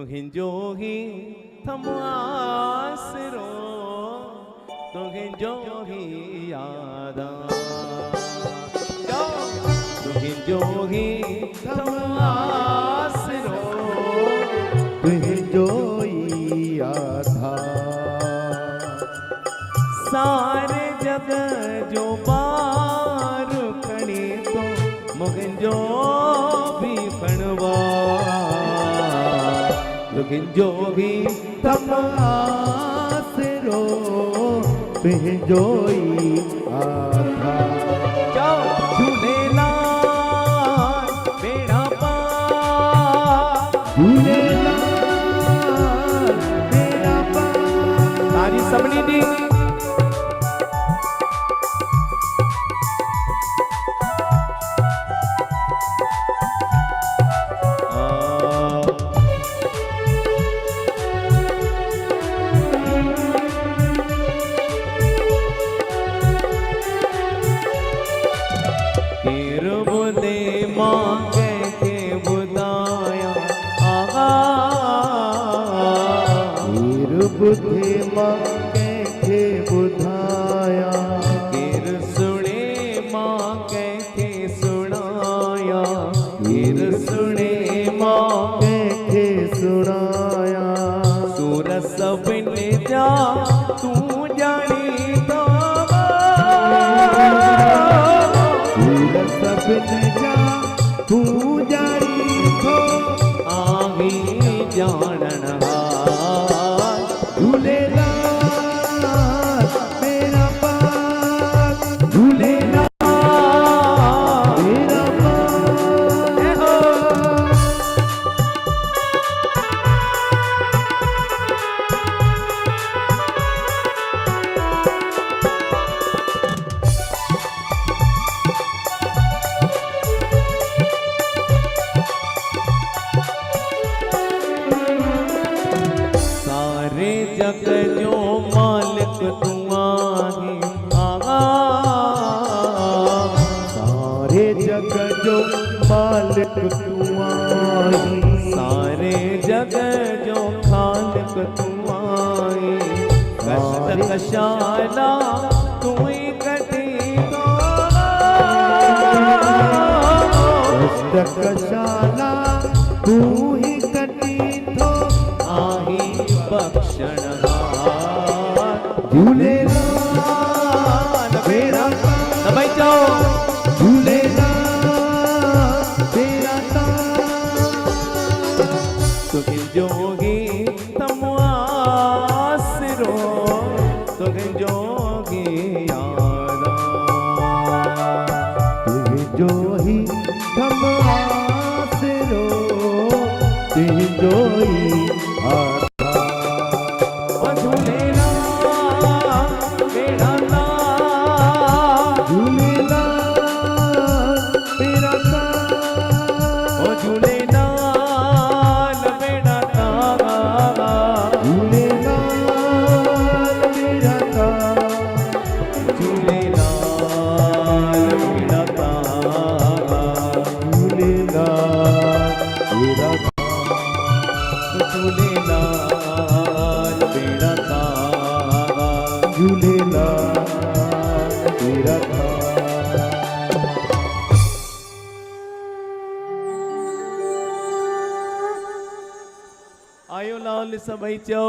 तुहिंजो ही थमासरो तुहिंजो ही यादा तुहिंजो ही थमासरो तुहिंजो ही यादा सारे जग जो बार खणी तो मुहिंजो भी खणवा तुहिंजो ही थमासरो तुहिंजो ही आधा झूलेलाल बेड़ा पार झूलेलाल बेड़ा पार तारी सबनी दी बुद्धि मां कैथे बुधाया गिर सुने मां कैथे सुनाया गिर सुने मां कैथे सुनाया सूरस बिन जा तू जानी तो सूरस बिन जा तू जानी तो आही जानन झूलेलाल मेरा पार झूलेलाल मेरा पार सारे जग जो मालिक तू आही आगा सारे जग जो मालिक तू आई सारे जग जो खालिक तू आई कष्ट कशाला तू ही कटी तो कष्ट कशाला तू ही कटी तो आही बख्शनहार झूलेलाल बेड़ा भाई जाओ झूलेलाल बेड़ा तुहिंजो ही तमासरो तुहिंजो ही यारा तुहिंजो ही थमासरो तुहिंजो ही आधा झूलेलाल बेड़ा झूलेलाल बेड़ा झूलेलाल बेड़ा झूलेलाल बेड़ा झूलेलाल बेड़ा झूलेलाल बेड़ा झूलेलाल बेड़ा झूलेलाल बेड़ा आयो लाल सभई चओ